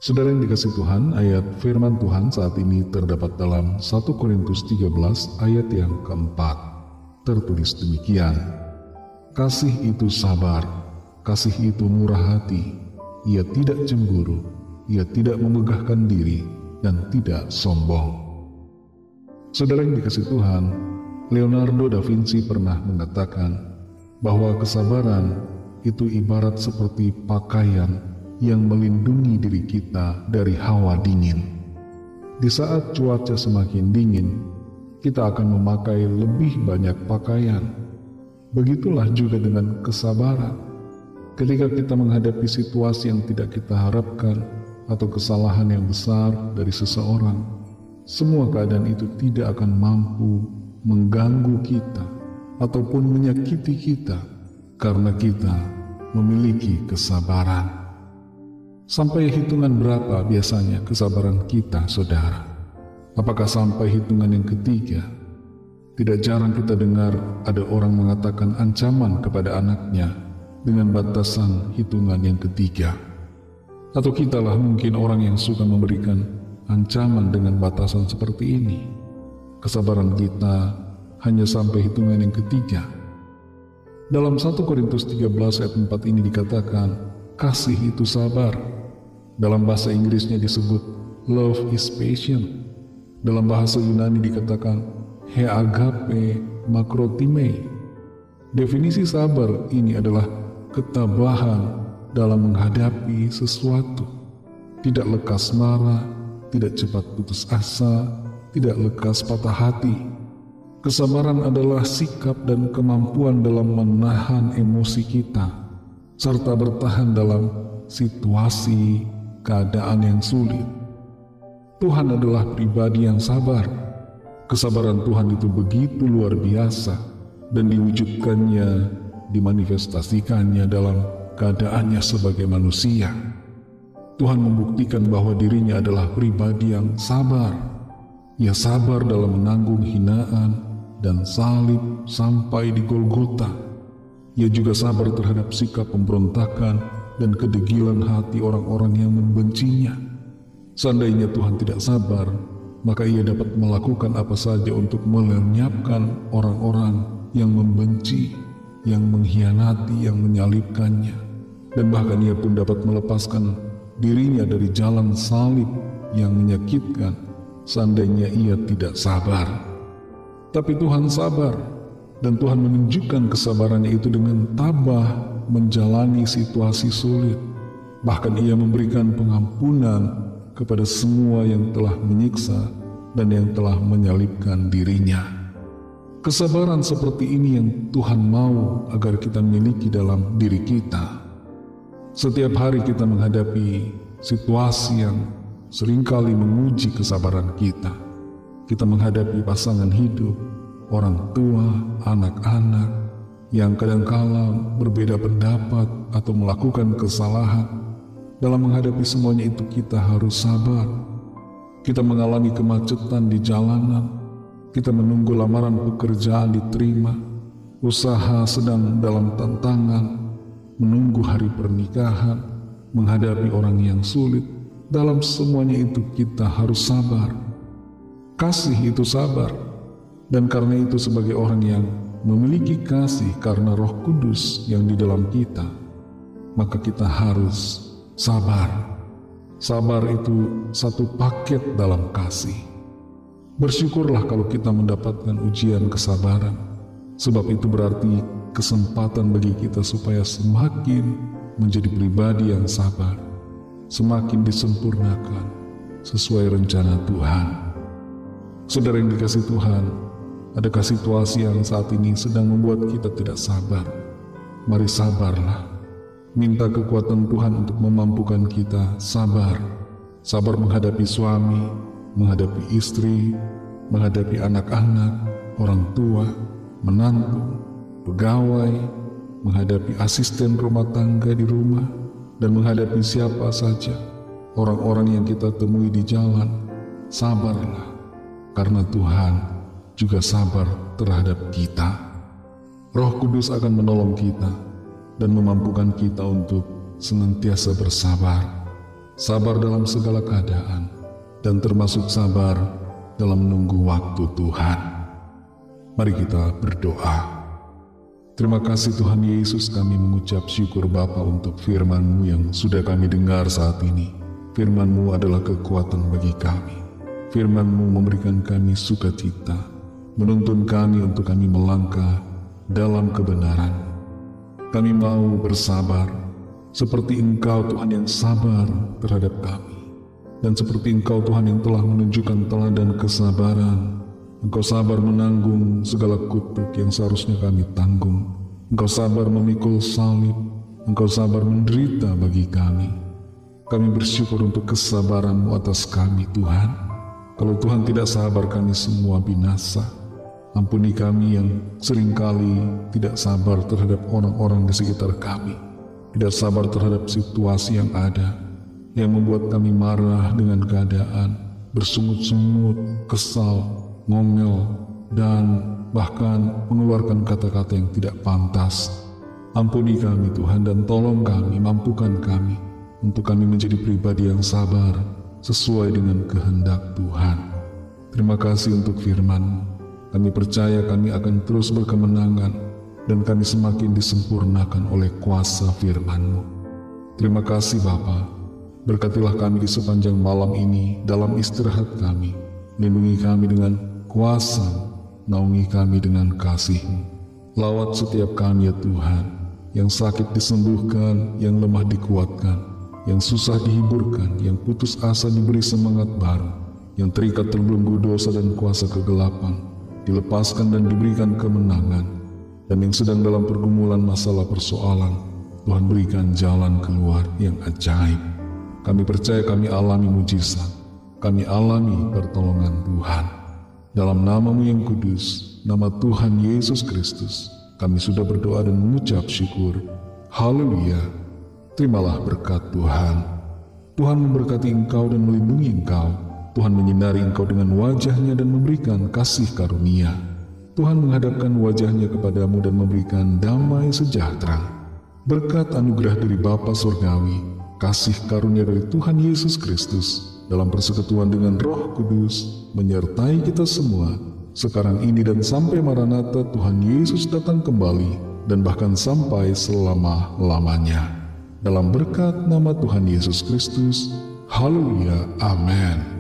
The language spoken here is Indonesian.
Saudara yang dikasih Tuhan, ayat firman Tuhan saat ini terdapat dalam 1 Korintus 13 ayat yang keempat. Tertulis demikian, kasih itu sabar, kasih itu murah hati, ia tidak cemburu, ia tidak memegahkan diri, dan tidak sombong. Saudara yang dikasih Tuhan, Leonardo da Vinci pernah mengatakan bahwa kesabaran itu ibarat seperti pakaian yang melindungi diri kita dari hawa dingin. Di saat cuaca semakin dingin, kita akan memakai lebih banyak pakaian. Begitulah juga dengan kesabaran. Ketika kita menghadapi situasi yang tidak kita harapkan atau kesalahan yang besar dari seseorang, semua keadaan itu tidak akan mampu mengganggu kita ataupun menyakiti kita karena kita memiliki kesabaran. Sampai hitungan berapa biasanya kesabaran kita, saudara? Apakah sampai hitungan yang ketiga? Tidak jarang kita dengar ada orang mengatakan ancaman kepada anaknya dengan batasan hitungan yang ketiga. Atau kitalah mungkin orang yang suka memberikan ancaman dengan batasan seperti ini. Kesabaran kita hanya sampai hitungan yang ketiga. Dalam 1 Korintus 13 ayat 4 ini dikatakan, kasih itu sabar. Dalam bahasa Inggrisnya disebut love is patient. Dalam bahasa Yunani dikatakan he agape makrotime. Definisi sabar ini adalah ketabahan dalam menghadapi sesuatu. Tidak lekas marah, tidak cepat putus asa, tidak lekas patah hati. Kesabaran adalah sikap dan kemampuan dalam menahan emosi kita, serta bertahan dalam situasi keadaan yang sulit. Tuhan adalah pribadi yang sabar. Kesabaran Tuhan itu begitu luar biasa dan diwujudkannya, dimanifestasikannya dalam keadaannya sebagai manusia. Tuhan membuktikan bahwa dirinya adalah pribadi yang sabar. Ia sabar dalam menanggung hinaan dan salib sampai di Golgota. Ia juga sabar terhadap sikap pemberontakan dan kedegilan hati orang-orang yang membencinya. Seandainya Tuhan tidak sabar, maka ia dapat melakukan apa saja untuk melenyapkan orang-orang yang membenci, yang mengkhianati, yang menyalibkannya. Dan bahkan ia pun dapat melepaskan dirinya dari jalan salib yang menyakitkan seandainya ia tidak sabar. Tapi Tuhan sabar, dan Tuhan menunjukkan kesabarannya itu dengan tabah menjalani situasi sulit. Bahkan ia memberikan pengampunan kepada semua yang telah menyiksa dan yang telah menyalibkan dirinya. Kesabaran seperti ini yang Tuhan mau agar kita miliki dalam diri kita. Setiap hari kita menghadapi situasi yang seringkali menguji kesabaran kita. Kita menghadapi pasangan hidup, orang tua, anak-anak, yang kadangkala berbeda pendapat atau melakukan kesalahan. Dalam menghadapi semuanya itu kita harus sabar. Kita mengalami kemacetan di jalanan, kita menunggu lamaran pekerjaan diterima, usaha sedang dalam tantangan, menunggu hari pernikahan, menghadapi orang yang sulit. Dalam semuanya itu kita harus sabar. Kasih itu sabar, dan karena itu sebagai orang yang memiliki kasih karena Roh Kudus yang di dalam kita, maka kita harus sabar. Sabar itu satu paket dalam kasih. Bersyukurlah kalau kita mendapatkan ujian kesabaran, sebab itu berarti kesempatan bagi kita supaya semakin menjadi pribadi yang sabar, semakin disempurnakan sesuai rencana Tuhan. Saudara yang dikasih Tuhan, adakah situasi yang saat ini sedang membuat kita tidak sabar? Mari sabarlah. Minta kekuatan Tuhan untuk memampukan kita sabar. Sabar menghadapi suami, menghadapi istri, menghadapi anak-anak, orang tua, menantu, pegawai, menghadapi asisten rumah tangga di rumah, dan menghadapi siapa saja, orang-orang yang kita temui di jalan. Sabarlah, karena Tuhan juga sabar terhadap kita. Roh Kudus akan menolong kita dan memampukan kita untuk senantiasa bersabar. sabar dalam segala keadaan, dan termasuk sabar dalam menunggu waktu Tuhan. Mari kita berdoa. Terima kasih Tuhan Yesus, kami mengucap syukur Bapa untuk firman-Mu yang sudah kami dengar saat ini. Firman-Mu adalah kekuatan bagi kami. Firman-Mu memberikan kami sukacita, menuntun kami untuk kami melangkah dalam kebenaran. Kami mau bersabar, seperti Engkau Tuhan yang sabar terhadap kami. Dan seperti Engkau Tuhan yang telah menunjukkan teladan kesabaran, Engkau sabar menanggung segala kutuk yang seharusnya kami tanggung. Engkau sabar memikul salib, Engkau sabar menderita bagi kami. Kami bersyukur untuk kesabaran-Mu atas kami Tuhan. Kalau Tuhan tidak sabar, kami semua binasa. Ampuni kami yang seringkali tidak sabar terhadap orang-orang di sekitar kami, tidak sabar terhadap situasi yang ada, yang membuat kami marah dengan keadaan, bersungut-sungut, kesal, ngomel, dan bahkan mengeluarkan kata-kata yang tidak pantas. Ampuni kami Tuhan, dan tolong kami, mampukan kami untuk kami menjadi pribadi yang sabar sesuai dengan kehendak Tuhan. Terima kasih untuk firman-Mu. Kami percaya kami akan terus berkemenangan, dan kami semakin disempurnakan oleh kuasa firman-Mu. Terima kasih Bapa. Berkatilah kami di sepanjang malam ini dalam istirahat kami. Lindungi kami dengan kuasa, naungi kami dengan kasih-Mu. Lawat setiap kami ya Tuhan, yang sakit disembuhkan, yang lemah dikuatkan, yang susah dihiburkan, yang putus asa diberi semangat baru, yang terikat terbelenggu dosa dan kuasa kegelapan, dilepaskan dan diberikan kemenangan, dan yang sedang dalam pergumulan masalah persoalan, Tuhan berikan jalan keluar yang ajaib. Kami percaya kami alami mujizat, kami alami pertolongan Tuhan. Dalam nama-Mu yang kudus, nama Tuhan Yesus Kristus, kami sudah berdoa dan mengucap syukur. Haleluya. Terimalah berkat Tuhan. Tuhan memberkati engkau dan melindungi engkau. Tuhan menyinari engkau dengan wajah-Nya dan memberikan kasih karunia. Tuhan menghadapkan wajah-Nya kepadamu dan memberikan damai sejahtera. Berkat anugerah dari Bapa Surgawi, kasih karunia dari Tuhan Yesus Kristus, dalam persekutuan dengan Roh Kudus, menyertai kita semua, sekarang ini dan sampai Maranatha Tuhan Yesus datang kembali, dan bahkan sampai selama-lamanya. Dalam berkat nama Tuhan Yesus Kristus, haleluya, amin.